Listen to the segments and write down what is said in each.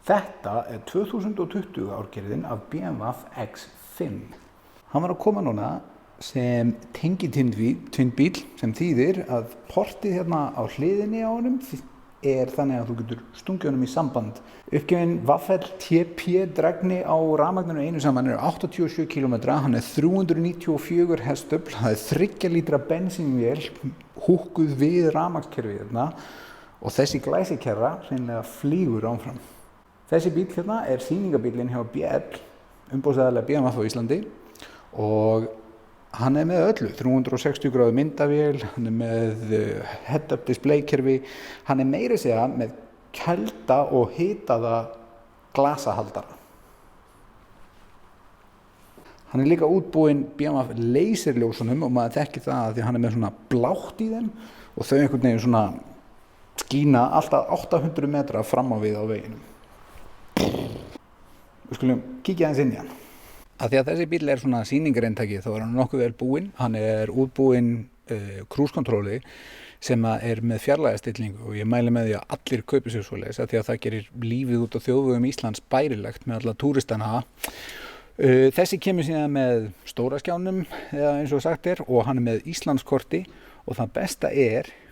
Þetta 2020 árgerðin af BMW X5. Hann var að koma núna sem tengitvinnbíl sem þýðir að portið hérna á hliðinni á honum þannig að þú getur stungið honum í samband. Uppgefin Waffel TP drægni á rafmagninu einu saman 87 km, hann 394 hestöfl, það 3 lítra bensínvél húkkuð við rafmagnskerfið hérna og þessi glæsikerra hreinlega flýgur áfram. Þessi bíl hérna sýningabílinn hjá BL, umboðsaðilega BMW á Íslandi og hann með öllu, 360 gráðu myndavél, hann með head-up displaykerfi, hann meira segja með kælda og hitaða glasahaldara. Hann líka útbúinn BMW laserljósunum og maður þekkir það að því hann með svona blátt í þeim og þau einhvern veginn svona skína alltaf 800 metra fram á við á veginum. Við skulum kíkja aðeins inn í hann. Af því að þessi bíl svona sýningareintaki þá hann nokkuð vel búinn. Hann útbúinn cruise-kontróli sem með fjarlægðarstillingu og ég mæli með því að allir kaupi sér svoleiðis af því að það gerir lífið út á þjóðvegum Íslands bærilegt með alla túristana. Þessi kemur síðan með stóra skjánum eða eins og sagt og hann með Íslandskorti og það besta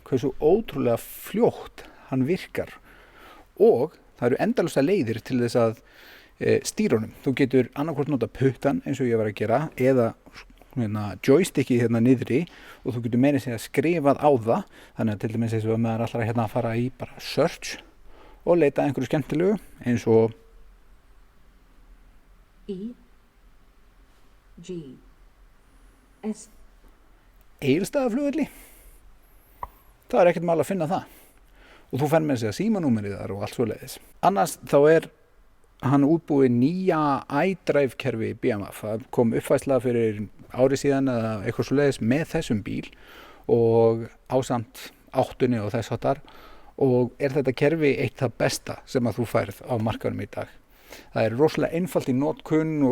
hversu ótrúlega fljótt hann virkar og það eru endalausar leiðir til þess að stýra honum. Þú getur annarkvort nota puttan eins og ég var að gera eða joystickið hérna niðri og þú getur meira segja skrifað á það þannig að til dæmis eins og maður ætlar að fara í bara search og leita að einhverju skemmtilegu eins og Egilsstaðaflugvelli. Það ekkert mál að finna það og þú fær með segja símanúmerið þar og allt svoleiðis. Annars þá hann útbúið nýja iDrive kerfi BMW. Það kom uppfærsla fyrir ári síðan eða eitthvað svoleiðis með þessum bíl og ásamt áttunni og þess háttar og þetta kerfi eitt það besta sem að þú færð á markaðnum í dag. Það rosalega einfalt í notkun og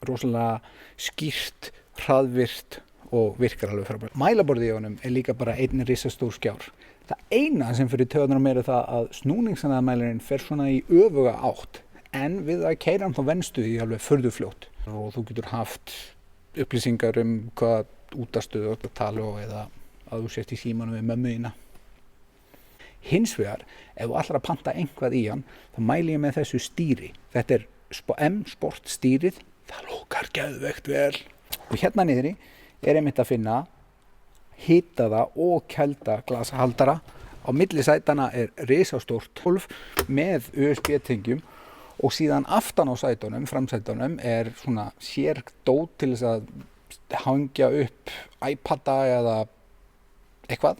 rosalega skýrt, hraðvirkt og virkar alveg frábært. Mælaborðið í honum líka bara einn risastór skjár. Það eina sem fyrir taugarnar á mér það að snúningshraðamælirinn fer svona í öfuga átt en við að keyra hann þá venstu því alveg furðufljótt og þú getur haft upplýsingar hvað útastöðu þú tala og eða að þú sért í símanum við mömmu þína. Hins vegar, ef þú ætlar að panta eitthvað í hann þá mæli ég með þessu stýri. Þetta M-Sport stýrið, það lókar geðveikt vel. Og hérna niðri einmitt að finna hitaða og kælda glasahaldara. Á milli sætana risastórt hólf með USB-tengjum og síðan aftan á sætunum, framsætunum, svona sér dót til þess að hangja upp iPada eða eitthvað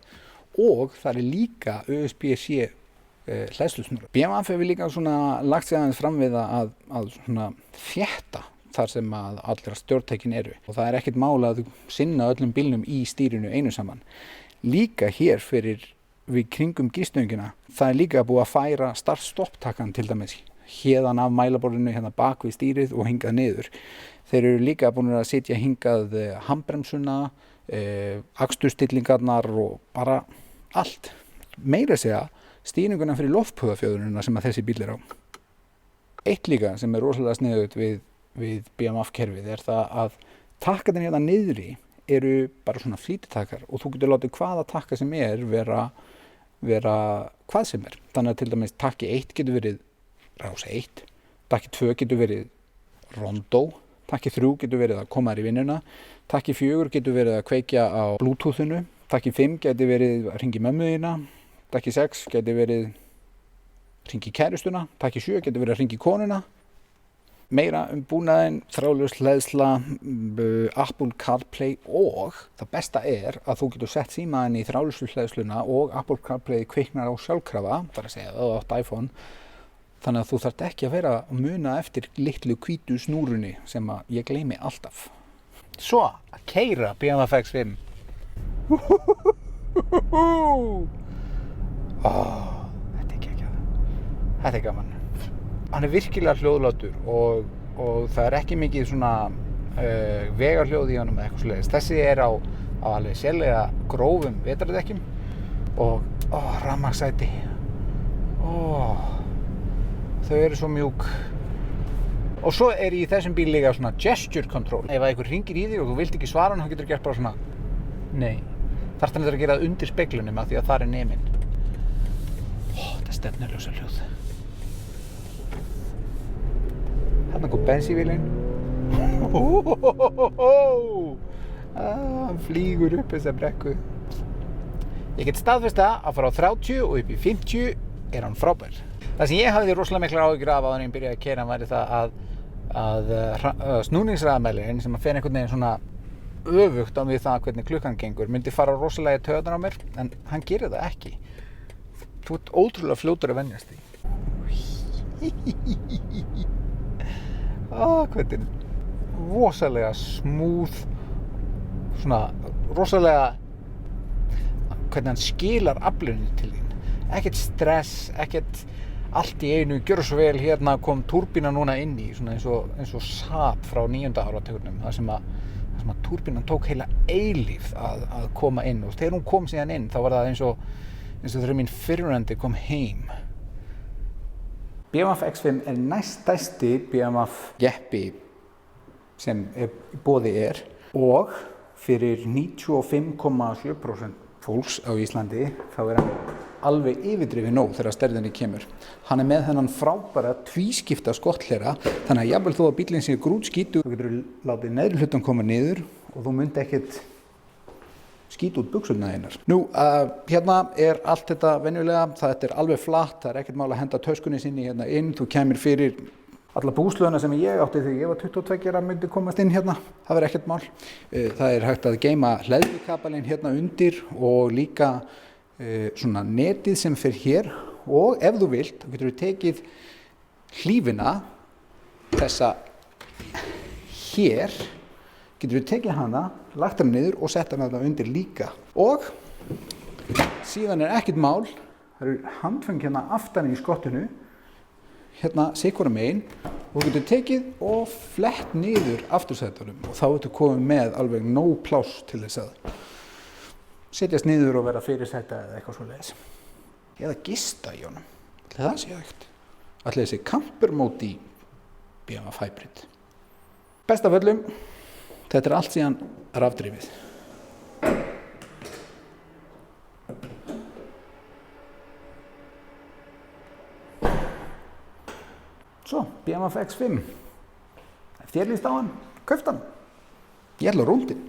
og það líka USB-C hleðslusnúra. BMW hefur líka svona lagt sig aðeins fram við að svona þétta þar sem að allra stjórntækin og það ekkert mál að sinna öllum bílnum í stýrinu einu saman. Líka hér við kringum gistöngina, það líka búið að færa start-stopp-takkan til dæmis héðan af mælaborðinu hérna bak við stýrið og hingað niður. Þeir eru líka búin að setja hingað handbremsuna, aksturstillingarnar og bara allt. Meira segja stýringuna fyrir loftpúðafjöðrunina sem að þessi bíl á. Eitt líka sem rosalega sniðugt við BMW-kerfið það að takkarnir hérna niðri eru bara svona flýtitakkar og þú getur látið hvaða takka sem vera hvað sem Þannig að til dæmis takki 1 getur verið rás 1, takki 2 getur verið rondó, takki 3 getur verið að koma þér í vinnuna, takki 4 getur verið að kveikja á Bluetoothinu, takki 5 getur verið að hringja í mömmu þína, takki 6 getur verið að hringja í kærustuna, takki 7 getur verið að hringja í konuna. Meira búnaðinn, þráðlaus hleðsla, Apple CarPlay og það besta að þú getur sett símaðinn í þráðlausu hleðsluna og Apple CarPlay kviknar á sjálfkrafa, þar að segja það átt iPhone, þannig að þú þarft ekki að vera að muna eftir litlu hvítu snúrunni sem að ég gleymi alltaf. Svo að keyra BMW X5. Þetta geggjað. Þetta gaman. Hann virkilega hljóðlátur og það ekki mikið svona vegarhljóð í honum eða eitthvað svoleiðis. Þessi á alveg sérlega grófum vetrardekkjum og rafmagnssæti. Þau eru svo mjúk. Og svo er í þessum bíl líka svona gesture control. Ef einhver hringir í þig og þú vilt ekki svara hann, þá getur þú gert bara svona nei. Þarft hann að gera það undir speglunum af því að þar er neminn. Þetta er stefnuljósa hljóð. Þarna kom bensínvélin. Hann flýgur upp þessa brekku. Ég get staðfest að frá 30 og upp í 50 er hann frábær. Það sem ég hafði rosalega miklar áhyggjur af áður en ég byrjaði að keyra væri það að snúningshraðamælirinn sem að fer einhvern veginn svona öfugt á við það hvernig klukkan gengur myndi fara rosalega í taugarnar á mér, en hann gerir það ekki. Þú ert ótrúlega fljótur að venjast því. Hvernig rosalega smooth, svona rosalega hvernig hann skilar aflinu til þín. Ekkert stress, ekkert allt í einu, gjör svo vel, hérna kom túrbínan núna inn í, svona eins og Saab frá 9. áratugnum, þar sem að túrbínan tók heila eilífð að koma inn, og þegar hún kom síðan inn, þá var það eins og þegar minn fyrrverandi kom heim. BMW X5 er næststærsti BMW jeppi sem í boði er, og fyrir 95,7% fólks á Íslandi þá er hann alveg yfirdrifið nóg þegar stærðinni kemur. Hann er með þennan frábæra tvískipta skotthlera, þannig að jafnvel þó að bíllinn sé grútskítur, þú getur látið neðri hlutan koma niður og þú munt ekkert skíta út buxurnar þínar. Nú, hérna er allt þetta venjulega, þetta er alveg flatt, það er ekkert mál að henda töskunni sinni hérna inn, þú kemur fyrir alla búslöguna sem ég átti þegar ég var 22 ára myndi komast inn hérna, það verður ekkert mál. Það er hægt að geyma hleðslukapalinn hérna undir og líka svona netið sem fer hér, og ef þú vilt, þá getur þú tekið hlífina, þessa hér, getur þú tekið hana, lagt hana niður og sett hana þarna undir líka. Og síðan er ekkert mál, það eru handföng hérna aftan í skottinu, hérna sikvara megin, og þú getur tekið og flett niður aftursætunum og þá ertu komið með alveg nóg pláss til þess að setjast niður og vera fyrirsæta eða eitthvað svoleiðis. Eða gista í honum. Ætli það sé hægt. Ætli þessi campermót í BMW Hybrid. Best af öllum, þetta er allt síðan rafdrifið. Svo, BMW X5. Ef þér líst á hann, kauft hann. Ég ætla á rúndinn.